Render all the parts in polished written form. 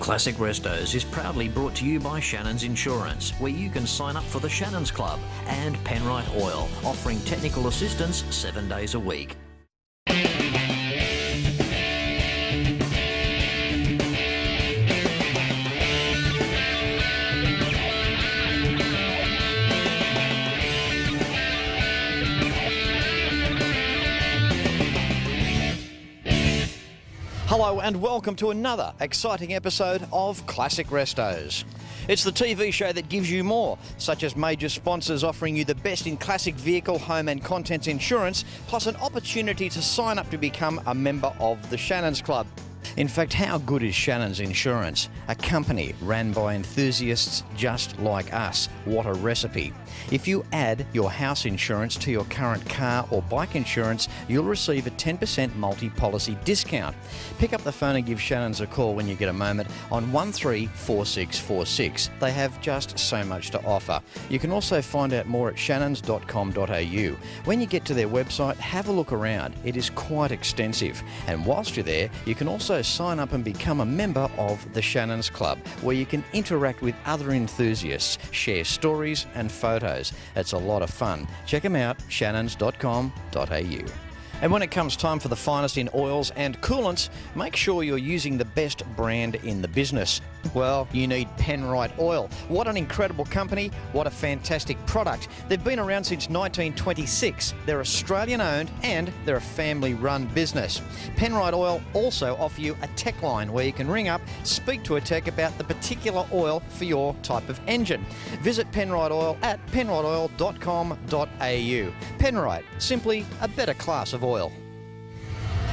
Classic Restos is proudly brought to you by Shannons Insurance, where you can sign up for the Shannons Club, and Penrite Oil, offering technical assistance 7 days a week. Hello and welcome to another exciting episode of Classic Restos. It's the TV show that gives you more, such as major sponsors offering you the best in classic vehicle, home and contents insurance, plus an opportunity to sign up to become a member of the Shannons Club. In fact, how good is Shannons Insurance? A company ran by enthusiasts just like us. What a recipe. If you add your house insurance to your current car or bike insurance, you'll receive a 10% multi-policy discount. Pick up the phone and give Shannons a call when you get a moment on 134646. They have just so much to offer. You can also find out more at shannons.com.au. When you get to their website, have a look around. It is quite extensive. And whilst you're there, you can also sign up and become a member of the Shannons Club, where you can interact with other enthusiasts, share stories and photos. It's a lot of fun. Check them out, shannons.com.au. And when it comes time for the finest in oils and coolants, make sure you're using the best brand in the business. Well, you need Penrite Oil. What an incredible company, what a fantastic product. They've been around since 1926. They're Australian owned and they're a family run business. Penrite Oil also offer you a tech line where you can ring up, speak to a tech about the particular oil for your type of engine. Visit Penrite Oil at penriteoil.com.au. Penrite, simply a better class of oil.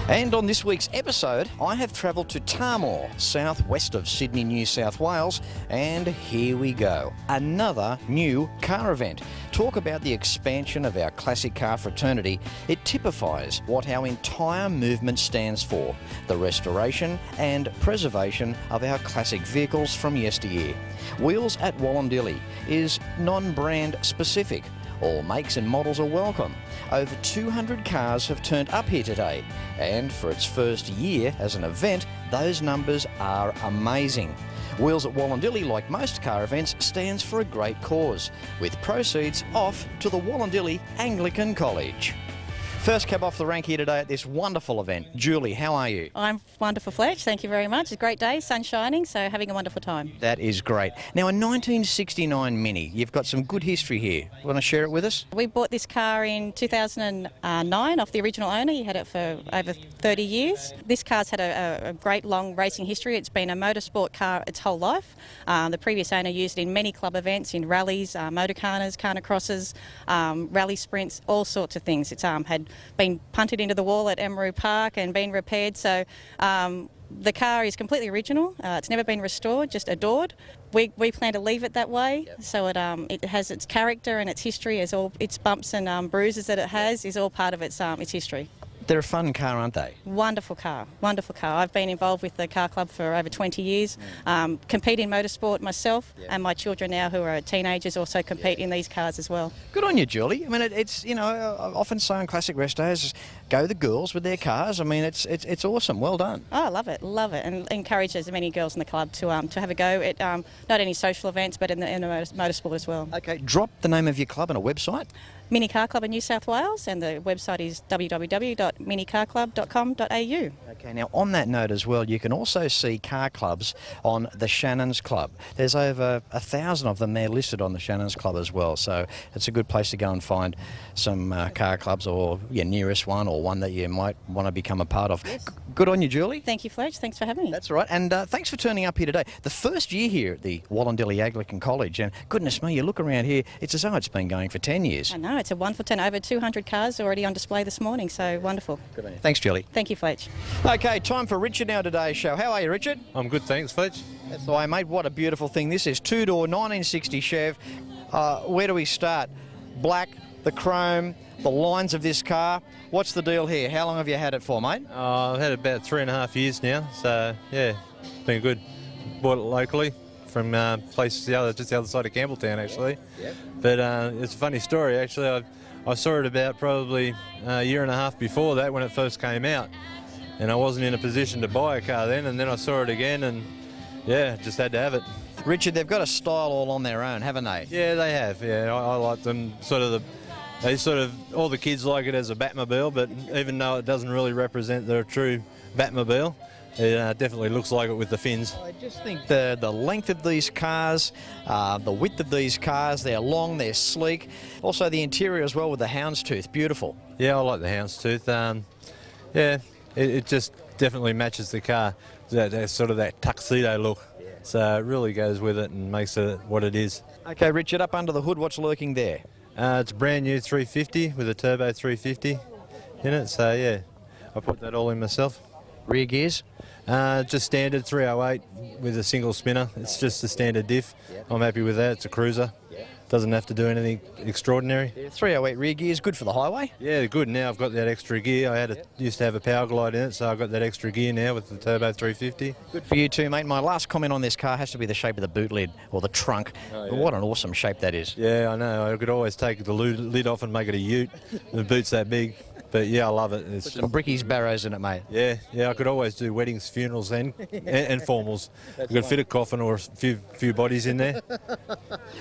And on this week's episode, I have travelled to Tarmore, southwest of Sydney, New South Wales, and here we go. Another new car event. Talk about the expansion of our classic car fraternity. It typifies what our entire movement stands for, the restoration and preservation of our classic vehicles from yesteryear. Wheels at Wollondilly is non-brand specific. All makes and models are welcome. Over 200 cars have turned up here today, and for its first year as an event, those numbers are amazing. Wheels at Wollondilly, like most car events, stands for a great cause, with proceeds off to the Wollondilly Anglican College. First cab off the rank here today at this wonderful event. Julie, how are you? I'm wonderful, Fletch. Thank you very much. It's a great day, sun shining, so having a wonderful time. That is great. Now, a 1969 Mini. You've got some good history here. Want to share it with us? We bought this car in 2009 off the original owner. He had it for over 30 years. This car's had a great long racing history. It's been a motorsport car its whole life. The previous owner used it in many club events, in rallies, motorcarnas, carnacrosses, rally sprints, all sorts of things. It's had been punted into the wall at Emeroo Park and been repaired, so the car is completely original. It's never been restored, just adored. We plan to leave it that way, so it has its character and its history, as all its bumps and bruises that it has is all part of its history. They're a fun car, aren't they? Wonderful car, wonderful car. I've been involved with the car club for over 20 years, compete in motorsport myself, and my children now who are teenagers also compete in these cars as well. Good on you, Julie. I mean, it's, you know, I often say on Classic Restos, go the girls with their cars. I mean, it's awesome. Well done. Oh, love it, and encourage as many girls in the club to have a go at not only social events but in the motorsport as well. Okay, drop the name of your club and a website. Mini Car Club in New South Wales, and the website is www.minicarclub.com.au. Okay, now on that note as well, you can also see car clubs on the Shannons Club. There's over 1,000 of them there listed on the Shannons Club as well, so it's a good place to go and find some car clubs, or your nearest one, or one that you might want to become a part of. Yes. Good on you, Julie. Thank you, Fletch. Thanks for having me. That's right, and thanks for turning up here today. The first year here at the Wollondilly Anglican College, and goodness me, you look around here, it's as though it's been going for 10 years. I know, it's a wonderful 10, over 200 cars already on display this morning, so wonderful. Good on you. Thanks, Julie. Thank you, Fletch. Okay, time for Richard now today's show. How are you, Richard? I'm good, thanks, Fletch. That's the way, mate. What a beautiful thing this is. Two-door, 1960 Chev. Where do we start? Black, the chrome, the lines of this car. What's the deal here? How long have you had it for, mate? I've had it about 3.5 years now, so yeah, it's been good. Bought it locally from places just the other side of Campbelltown, actually. Yep. But it's a funny story, actually. I saw it about probably a year and a half before that when it first came out, and I wasn't in a position to buy a car then, and then I saw it again, and Yeah, just had to have it. Richard, they've got a style all on their own, haven't they? Yeah, they have. Yeah, I like them. All the kids like it as a Batmobile, but even though it doesn't really represent the true Batmobile, it definitely looks like it with the fins. I just think the length of these cars, the width of these cars, they're long, they're sleek. Also the interior as well with the houndstooth, beautiful. Yeah, I like the houndstooth. Yeah, it just definitely matches the car. That sort of that tuxedo look. So it really goes with it and makes it what it is. Okay, Richard, up under the hood, what's lurking there? It's a brand new 350 with a turbo 350 in it. So yeah, I put that all in myself. Rear gears? Just standard 308 with a single spinner. It's just a standard diff. I'm happy with that. It's a cruiser. Doesn't have to do anything extraordinary. 308 rear gears, good for the highway. Yeah, good. Now I've got that extra gear. I used to have a power glide in it, so I've got that extra gear now with the turbo 350. Good for you too, mate. My last comment on this car has to be the shape of the boot lid or the trunk. Oh, yeah. What an awesome shape that is. Yeah, I know. I could always take the lid off and make it a ute. The boot's that big. But yeah, I love it. It's some brickies barrows in it, mate. Yeah, I could always do weddings, funerals and formals. You could fit a coffin or a few bodies in there.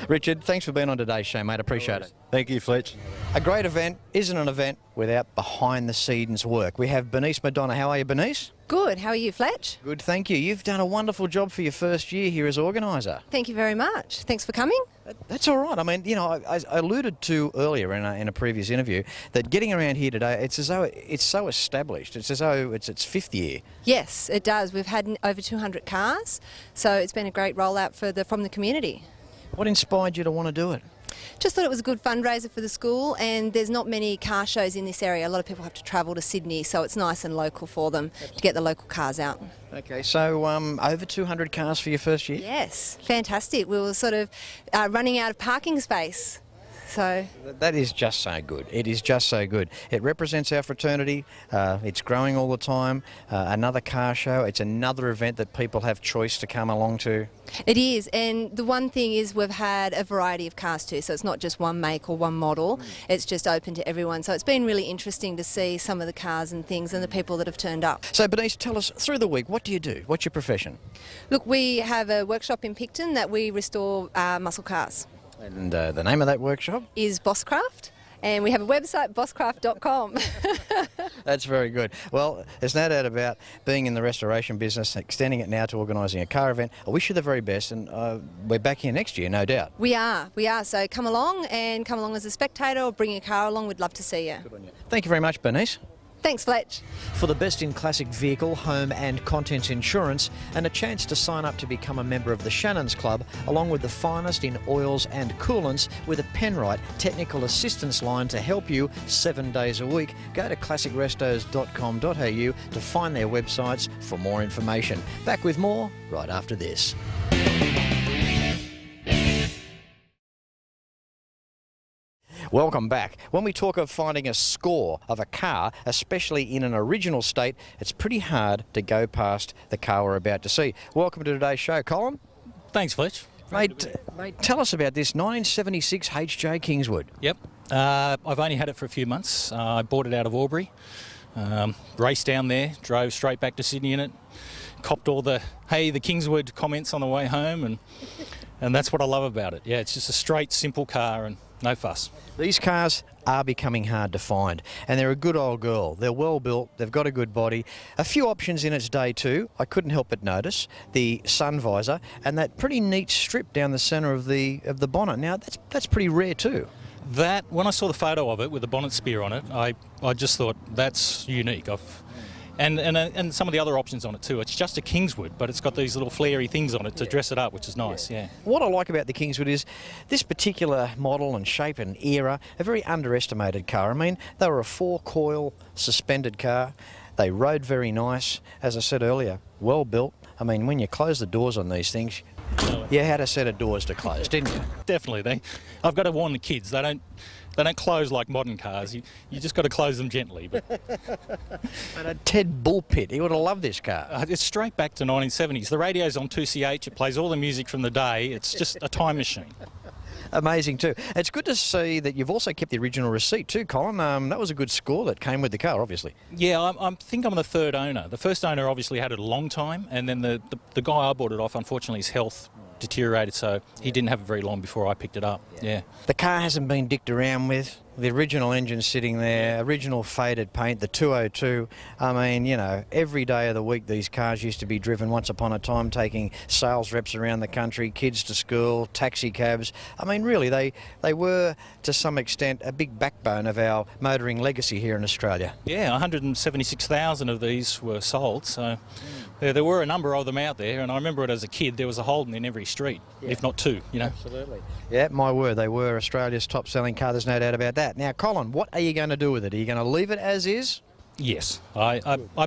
Richard, thanks for being on today's show, mate. Appreciate it. Thank you, Fletch. A great event isn't an event without behind-the-scenes work. We have Bernice Madonna. How are you, Bernice? Good. How are you, Fletch? Good, thank you. You've done a wonderful job for your first year here as organiser. Thank you very much. Thanks for coming. That's all right. I mean, you know, I alluded to earlier in a previous interview that getting around here today, it's as though it's so established. It's as though it's its fifth year. Yes, it does. We've had over 200 cars, so it's been a great rollout from the community. What inspired you to want to do it? Just thought it was a good fundraiser for the school, and there's not many car shows in this area. A lot of people have to travel to Sydney, so it's nice and local for them to get the local cars out. Okay, so over 200 cars for your first year? Yes, fantastic. We were sort of running out of parking space. So that is just so good. It is just so good. It represents our fraternity. It's growing all the time. Another car show. It's another event that people have choice to come along to. It is, and the one thing is we've had a variety of cars too, so it's not just one make or one model. It's just open to everyone. So it's been really interesting to see some of the cars and things and the people that have turned up. So Bernice, tell us, through the week, what do you do? What's your profession? Look, we have a workshop in Picton that we restore muscle cars. And the name of that workshop? Is Bosscraft, and we have a website, bosscraft.com. That's very good. Well, there's no doubt about being in the restoration business, extending it now to organising a car event. I wish you the very best, and we're back here next year, no doubt. We are. So come along as a spectator or bring your car along. We'd love to see you. Good on you. Thank you very much, Bernice. Thanks, Fletch. For the best in classic vehicle, home and contents insurance and a chance to sign up to become a member of the Shannons Club, along with the finest in oils and coolants with a Penrite technical assistance line to help you 7 days a week, go to classicrestos.com.au to find their websites for more information. Back with more right after this. Welcome back. When we talk of finding a score of a car, especially in an original state, it's pretty hard to go past the car we're about to see. Welcome to today's show, Colin. Thanks, Fletch. Mate, tell us about this 1976 HJ Kingswood. Yep. I've only had it for a few months. I bought it out of Albury, raced down there, drove straight back to Sydney in it, copped all the Kingswood comments on the way home, and that's what I love about it. Yeah, it's just a straight, simple car and no fuss. These cars are becoming hard to find, and they're a good old girl. They're well built, they've got a good body. A few options in its day too. I couldn't help but notice the sun visor and that pretty neat strip down the centre of the bonnet. Now that's pretty rare too. That, when I saw the photo of it with the bonnet spear on it, I just thought that's unique. And some of the other options on it too. It's just a Kingswood, but it's got these little flary things on it to dress it up, which is nice, yeah. What I like about the Kingswood is this particular model and shape and era, a very underestimated car. I mean, they were a 4-coil suspended car. They rode very nice. As I said earlier, well built. I mean, when you close the doors on these things, you had a set of doors to close, didn't you? Definitely. I've got to warn the kids. They don't close like modern cars. You just got to close them gently. But Ted Bullpit, he would have loved this car. It's straight back to 1970s. The radio's on 2CH. It plays all the music from the day. It's just a time machine. Amazing too. It's good to see that you've also kept the original receipt too, Colin. That was a good score that came with the car, obviously. Yeah, I think I'm the third owner. The first owner obviously had it a long time, and then the guy I bought it off, unfortunately, his health deteriorated, so he didn't have it very long before I picked it up. Yeah. The car hasn't been dicked around with. The original engine sitting there, original faded paint, the 202. I mean, you know, every day of the week these cars used to be driven once upon a time, taking sales reps around the country, kids to school, taxi cabs. I mean, really, they were, to some extent, a big backbone of our motoring legacy here in Australia. Yeah, 176,000 of these were sold, so there were a number of them out there, and I remember it as a kid, there was a Holden in every street, if not two, you know. Absolutely. Yeah, my word, they were Australia's top-selling car, there's no doubt about that. Now, Colin, what are you going to do with it? Are you going to leave it as is? Yes, I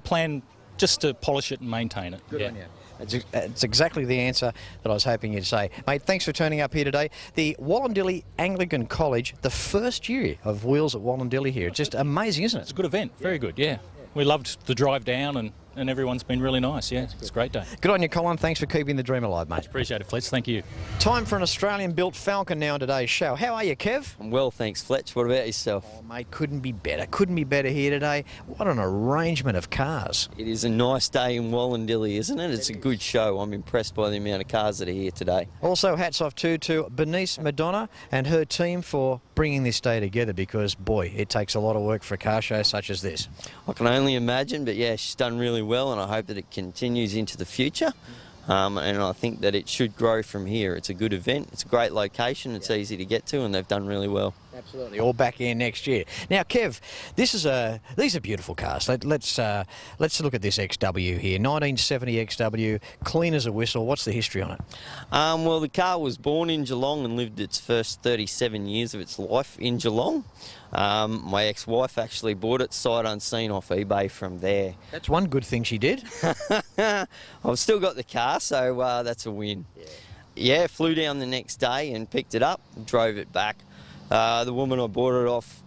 plan just to polish it and maintain it. Good on you. It's exactly the answer that I was hoping you'd say. Mate, thanks for turning up here today. The Wollondilly Anglican College, the first year of Wheels at Wollondilly here. It's just amazing, isn't it? It's a good event, very good, yeah. We loved the drive down, and everyone's been really nice, yeah. It's a great day. Good on you, Colin. Thanks for keeping the dream alive, mate. Appreciate it, Fletch. Thank you. Time for an Australian-built Falcon now on today's show. How are you, Kev? I'm well, thanks, Fletch. What about yourself? Oh, mate, couldn't be better. Couldn't be better here today. What an arrangement of cars. It is a nice day in Wollondilly, isn't it? It's a good show. I'm impressed by the amount of cars that are here today. Also, hats off too to Bernice Madonna and her team for bringing this day together, because, boy, it takes a lot of work for a car show such as this. I can only imagine, but yeah, she's done really well, and I hope that it continues into the future. And I think that it should grow from here. It's a good event, it's a great location, it's easy to get to, and they've done really well. Absolutely, all back here next year. Now, Kev, these are beautiful cars. Let's look at this XW here, 1970 XW, clean as a whistle. What's the history on it? Well, the car was born in Geelong and lived its first 37 years of its life in Geelong. My ex-wife actually bought it sight unseen off eBay from there. That's one good thing she did. I've still got the car, so that's a win. Yeah, flew down the next day and picked it up and drove it back. The woman I bought it off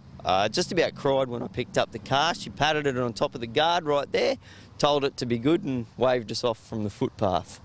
just about cried when I picked up the car. She patted it on top of the guard right there, told it to be good, and waved us off from the footpath.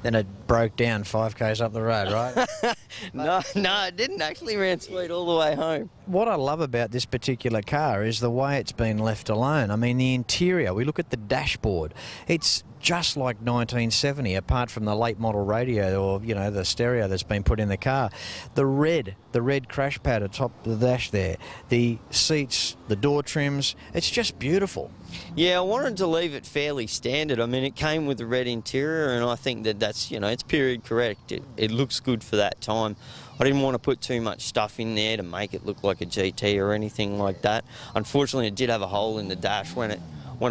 Then it broke down 5 k's up the road, right? No, it didn't. Actually ran sweet all the way home. What I love about this particular car is the way it's been left alone. I mean, the interior, we look at the dashboard, it's just like 1970, apart from the late model radio, or, you know, the stereo that's been put in the car. The red crash pad atop the dash there, the seats, the door trims, it's just beautiful. Yeah, I wanted to leave it fairly standard. I mean, it came with the red interior, and I think that that's, you know, it's period correct. It looks good for that time. I didn't want to put too much stuff in there to make it look like a GT or anything like that. Unfortunately, it did have a hole in the dash when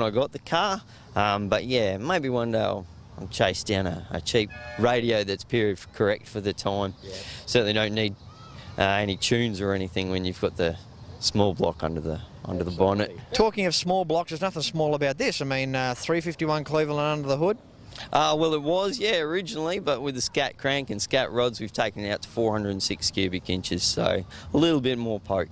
I got the car. But yeah, maybe one day I'll chase down a cheap radio that's period correct for the time. Yeah. Certainly don't need any tunes or anything when you've got the small block under the bonnet. Talking of small blocks, there's nothing small about this. I mean, 351 Cleveland under the hood. Well, it was, yeah, originally, but with the scat crank and scat rods, we've taken it out to 406 cubic inches, so a little bit more poke.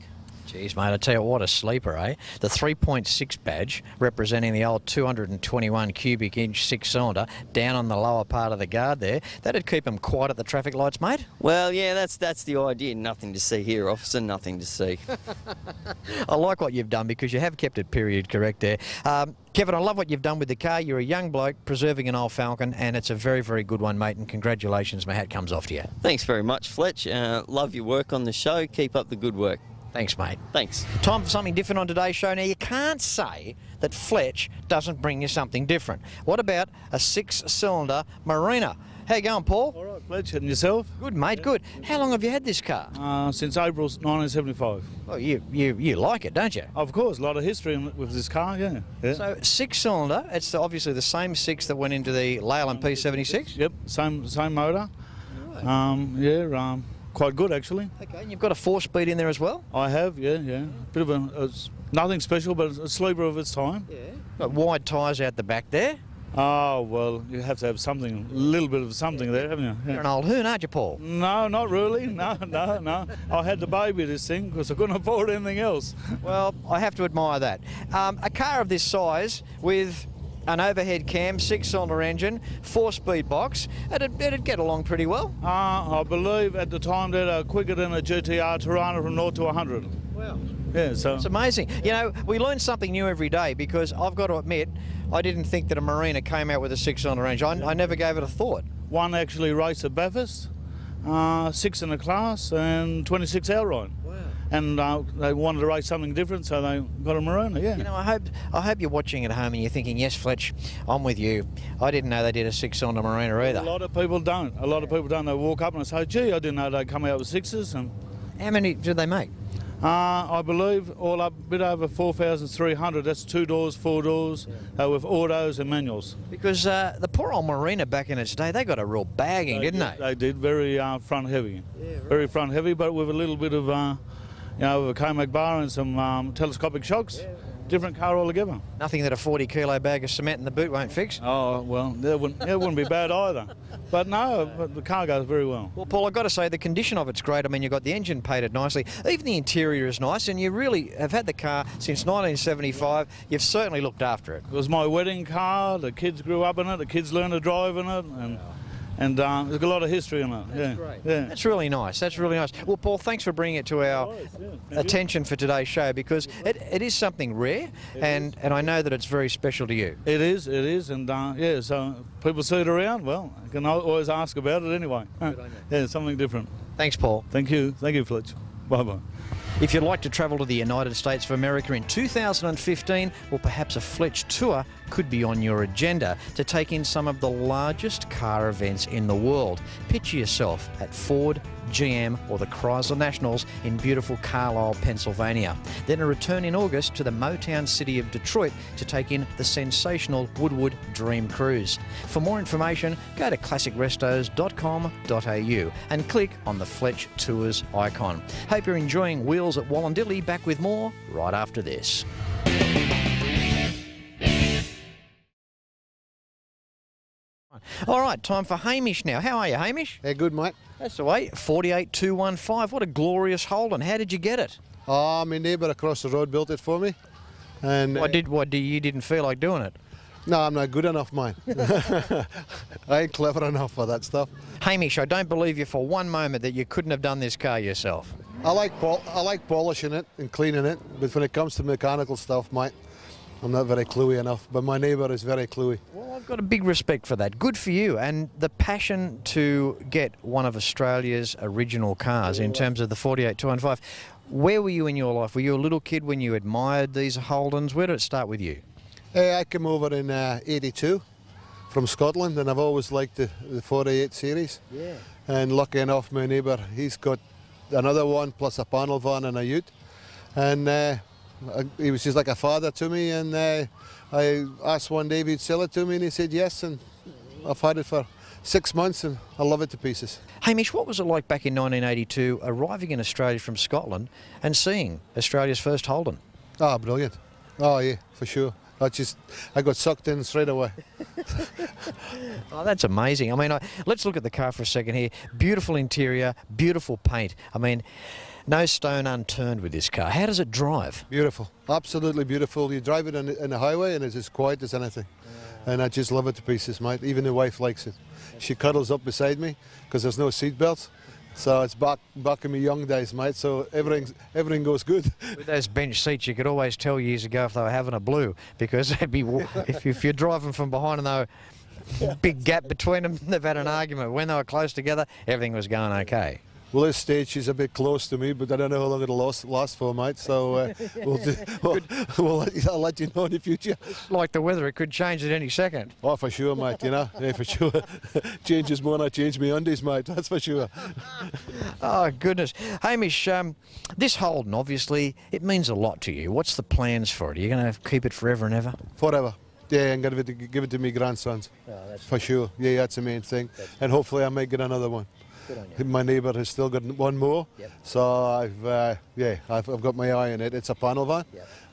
Jeez, mate, I tell you what, a sleeper, eh? The 3.6 badge, representing the old 221 cubic inch 6-cylinder, down on the lower part of the guard there. That'd keep them quiet at the traffic lights, mate? Well, yeah, that's the idea. Nothing to see here, officer, nothing to see. I like what you've done, because you have kept it period correct there. Kevin, I love what you've done with the car. You're a young bloke preserving an old Falcon, and it's a very, very good one, mate, and congratulations. My hat comes off to you. Thanks very much, Fletch. Love your work on the show. Keep up the good work. Thanks, mate. Thanks. Time for something different on today's show. Now, you can't say that Fletch doesn't bring you something different. What about a 6-cylinder Marina? How you going, Paul? All right, Fletch, and yourself? Good, mate, good. How long have you had this car? Since April 1975. Well, you like it, don't you? Of course, a lot of history with this car, yeah. So, 6-cylinder, it's obviously the same 6 that went into the Leyland P76? Yep, same motor. Right. Quite good, actually. Okay, and you've got a 4-speed in there as well? I have, yeah. Bit of nothing special, but a sleeper of its time. Yeah. Got wide tyres out the back there? Oh, well, you have to have something, a little bit of something there, haven't you? Yeah. You're an old hoon, aren't you, Paul? No, not really. No. I had to baby this thing because I couldn't afford anything else. Well, I have to admire that. A car of this size with An overhead cam, 6-cylinder engine, 4-speed box. It'd get along pretty well. I believe at the time they were quicker than a GTR Tirana from 0 to 100. Wow. Yeah, so It's amazing. You know, we learn something new every day, because I've got to admit, I didn't think that a Marina came out with a 6-cylinder engine. I never gave it a thought. one actually raced at Bathurst, 6 in the class and 26 outright. Wow. And they wanted to race something different, so they got a Marina, yeah. You know, I hope you're watching at home and you're thinking, yes, Fletch, I'm with you. I didn't know they did a 6-cylinder Marina either. A lot of people don't. A lot of people don't. They walk up and say, gee, I didn't know they'd come out with 6s. And How many did they make? I believe all up a bit over 4,300. That's 2 doors, 4 doors, with autos and manuals. Because the poor old Marina back in its day, they got a real bagging, didn't they? They did, very front heavy. Yeah, right. Very front heavy, but with a little bit of, with a Comac bar and some telescopic shocks. Yeah. Different car altogether. Nothing that a 40-kilo bag of cement in the boot won't fix. Oh, well, that wouldn't be bad either. But no, but the car goes very well. Well, Paul, I've got to say, the condition of it's great. I mean, you've got the engine painted nicely. Even the interior is nice, and you really have had the car since 1975. You've certainly looked after it. It was my wedding car. The kids grew up in it. The kids learned to drive in it. And there's a lot of history in it. That's great. Yeah. That's really nice. That's really nice. Well, Paul, thanks for bringing it to our attention for today's show, because it is something rare, and I know that it's very special to you. It is, and yeah, so people see it around, well, I can always ask about it anyway. Yeah, something different. Thanks, Paul. Thank you, Fletch. Bye-bye. If you'd like to travel to the United States of America in 2015, well, perhaps a Fletch tour could be on your agenda to take in some of the largest car events in the world. Picture yourself at Ford, GM or the Chrysler Nationals in beautiful Carlisle, Pennsylvania. Then a return in August to the Motown city of Detroit to take in the sensational Woodward Dream Cruise. For more information, go to classicrestos.com.au and click on the Fletch Tours icon. Hope you're enjoying Wheels at Wollondilly. Back with more right after this. All right, time for Hamish now. How are you, Hamish? Yeah, good, mate. That's the way. 48215. What a glorious Holden. How did you get it? Oh, my neighbour across the road built it for me. And you didn't feel like doing it? No, I'm not good enough, mate. I ain't clever enough for that stuff. Hamish, I don't believe you for one moment that you couldn't have done this car yourself. I like polishing it and cleaning it, but when it comes to mechanical stuff, mate, I'm not very cluey enough, but my neighbour is very cluey. Well, I've got a big respect for that. Good for you. And the passion to get one of Australia's original cars in terms of the 48215. Where were you in your life? Were you a little kid when you admired these Holdens? Where did it start with you? I came over in '82 from Scotland, and I've always liked the 48 series. Yeah. And lucky enough, my neighbour, he's got another one, plus a panel van and a ute. And he was just like a father to me, and I asked one day if he'd sell it to me, and he said yes, and I've had it for 6 months, and I love it to pieces. Hamish, what was it like back in 1982, arriving in Australia from Scotland and seeing Australia's first Holden? Oh, brilliant. Oh, yeah, for sure. I got sucked in straight away. Oh, that's amazing. I mean, let's look at the car for a second here. Beautiful interior, beautiful paint. I mean, no stone unturned with this car. How does it drive? Beautiful, absolutely beautiful. You drive it on the highway and it's as quiet as anything. And I just love it to pieces, mate. Even the wife likes it. She cuddles up beside me because there's no seat belts. So it's back in my young days, mate, so everything goes good. With those bench seats, you could always tell years ago if they were having a blue, because it'd be, if you're driving from behind and there were big gap between them, they've had an argument. When they were close together, everything was going okay. Well, this stage she's a bit close to me, but I don't know how long it'll last for, mate. So I'll let you know in the future. It's like the weather, it could change at any second. Oh, for sure, mate, you know. Yeah, for sure. Changes more than I change my undies, mate, that's for sure. Oh, goodness. Hamish, this Holden, obviously, it means a lot to you. What's the plans for it? Are you going to keep it forever and ever? Forever. Yeah, I'm going to give it to my grandsons. Oh, that's for sure. Yeah, that's the main thing. And hopefully I might get another one. My neighbour has still got one more. Yep. So I've got my eye on it. It's a panel van,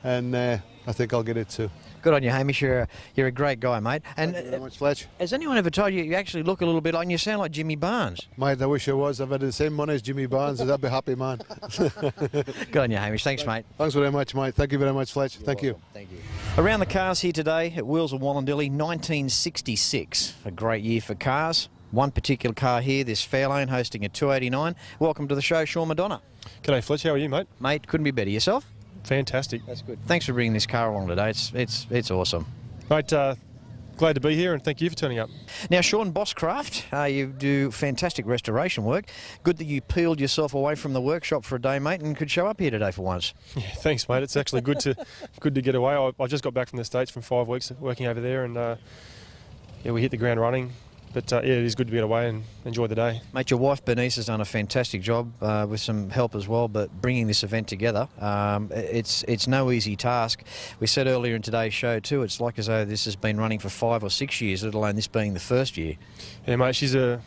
and I think I'll get it too. Good on you, Hamish. You're a great guy, mate. And Thank you very much, Fletch. has anyone ever told you you actually look a little bit like, you sound like Jimmy Barnes? Mate, I wish I was. If I had the same money as Jimmy Barnes, I'd be a happy man. Good on you, Hamish. Thanks, mate. Thanks very much, mate. Thank you very much, Fletch. Thank you. Thank you. Around the cars here today at Wheels of Wollondilly, 1966. A great year for cars. One particular car here, this Fairlane, hosting a 289. Welcome to the show, Sean Madonna. G'day, Fletch. How are you, mate? Mate, couldn't be better. Yourself? Fantastic. That's good. Thanks for bringing this car along today. It's awesome. Mate, glad to be here and thank you for turning up. Now, Sean, Bosscraft, you do fantastic restoration work. Good that you peeled yourself away from the workshop for a day, mate, and could show up here today for once. Yeah, thanks, mate. It's actually good to get away. I just got back from the States from 5 weeks working over there, and we hit the ground running. But it is good to be away and enjoy the day. Mate, your wife Bernice has done a fantastic job with some help as well, but bringing this event together, it's no easy task. We said earlier in today's show too, it's like as though this has been running for 5 or 6 years, let alone this being the first year. Yeah, mate, she's a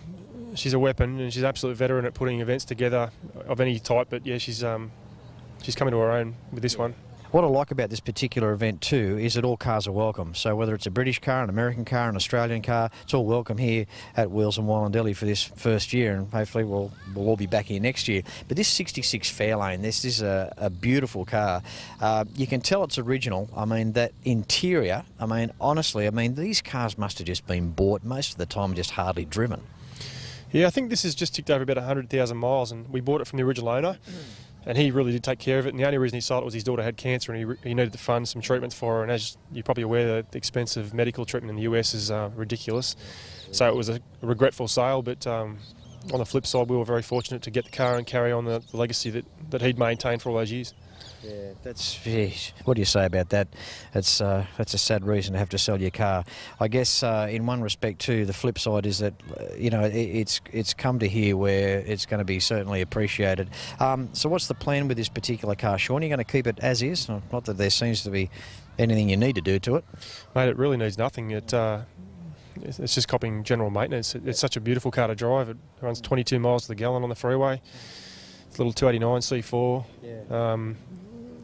weapon, and she's an absolute veteran at putting events together of any type. But yeah, she's coming to her own with this one. What I like about this particular event too is that all cars are welcome. So whether it's a British car, an American car, an Australian car, it's all welcome here at Wheels and Wollondilly for this first year, and hopefully we'll all be back here next year. But this 66 Fairlane, this is a beautiful car. You can tell it's original. I mean, that interior, I mean, honestly, I mean, these cars must have just been bought most of the time, just hardly driven. Yeah, I think this has just ticked over about 100,000 miles, and we bought it from the original owner. And he really did take care of it, and the only reason he sold it was his daughter had cancer, and he needed to fund some treatments for her. And as you're probably aware, the expense of medical treatment in the US is ridiculous. So it was a regretful sale, but on the flip side, we were very fortunate to get the car and carry on the legacy that he'd maintained for all those years. Yeah, what do you say about that? That's a sad reason to have to sell your car. I guess in one respect too, the flip side is that it's come to here where it's going to be certainly appreciated. So what's the plan with this particular car, Sean? Are you going to keep it as is? Not that there seems to be anything you need to do to it. Mate, it really needs nothing. It's just copying general maintenance. It's such a beautiful car to drive. It runs 22 miles to the gallon on the freeway. It's a little 289 C4. Yeah.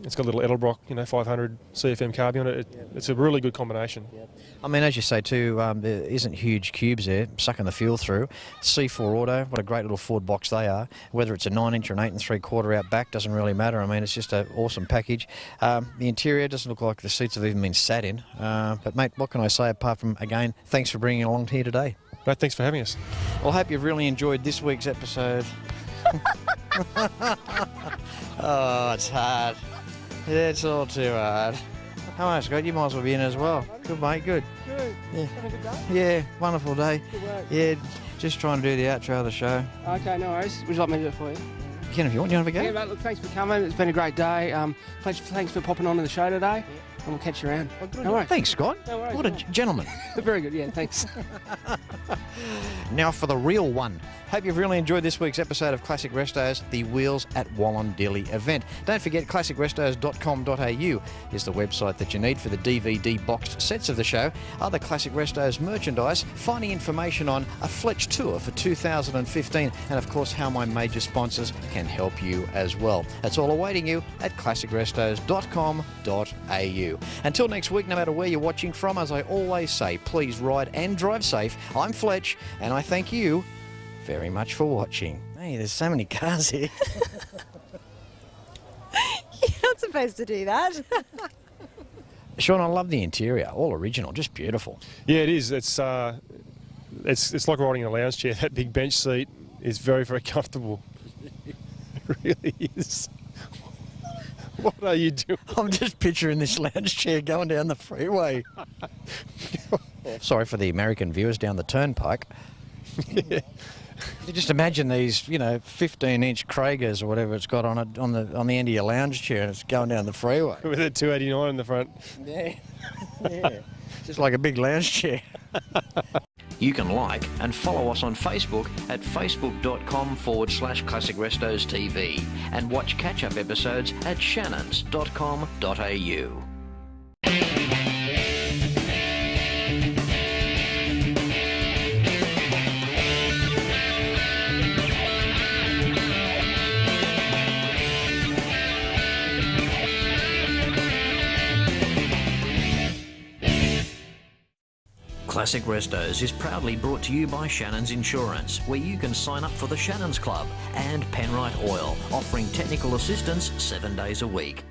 It's got a little Edelbrock, 500 CFM carby on it. It's a really good combination. Yep. I mean, as you say too, there isn't huge cubes there, sucking the fuel through. C4 Auto, what a great little Ford box they are. Whether it's a 9-inch or an 8 3/4 out back, doesn't really matter. I mean, it's just an awesome package. The interior doesn't look like the seats have even been sat in. But mate, what can I say apart from, again, thanks for bringing it along here today. Mate, thanks for having us. Well, I hope you've really enjoyed this week's episode. Oh, it's hard. It's all too hard. How much, Scott? You might as well be in as well. Good, mate, good. Good. Yeah. Have a good day? Yeah, wonderful day. Good work. Yeah, just trying to do the outro of the show. Okay, no worries. Would you like me to do it for you? You can if you want. You want to have a go? Yeah, mate, look, thanks for coming. It's been a great day. Thanks for popping on to the show today. And we'll catch you around. No worries. Thanks, Scott. No worries. What a gentleman. Very good, yeah, thanks. Now for the real one. Hope you've really enjoyed this week's episode of Classic Restos, the Wheels at Wollondilly event. Don't forget classicrestos.com.au is the website that you need for the DVD boxed sets of the show, other Classic Restos merchandise, finding information on a Fletch tour for 2015, and of course how my major sponsors can help you as well. That's all awaiting you at classicrestos.com.au. Until next week, no matter where you're watching from, as I always say, please ride and drive safe. I'm Fletch, and I thank you very much for watching. Hey, there's so many cars here. You're not supposed to do that. Sean, I love the interior. All original, just beautiful. Yeah, it is. It's like riding in a lounge chair. That big bench seat is very, very comfortable. It really is. What are you doing? I'm just picturing this lounge chair going down the freeway. Sorry for the American viewers down the turnpike. Yeah. You just imagine these, 15-inch Kragers or whatever it's got on it on the end of your lounge chair, and it's going down the freeway with a 289 in the front. Yeah, yeah, just like a big lounge chair. You can like and follow us on Facebook at facebook.com/Classic Restos TV and watch catch-up episodes at shannons.com.au. Classic Restos is proudly brought to you by Shannons Insurance, where you can sign up for the Shannons Club, and Penrite Oil, offering technical assistance 7 days a week.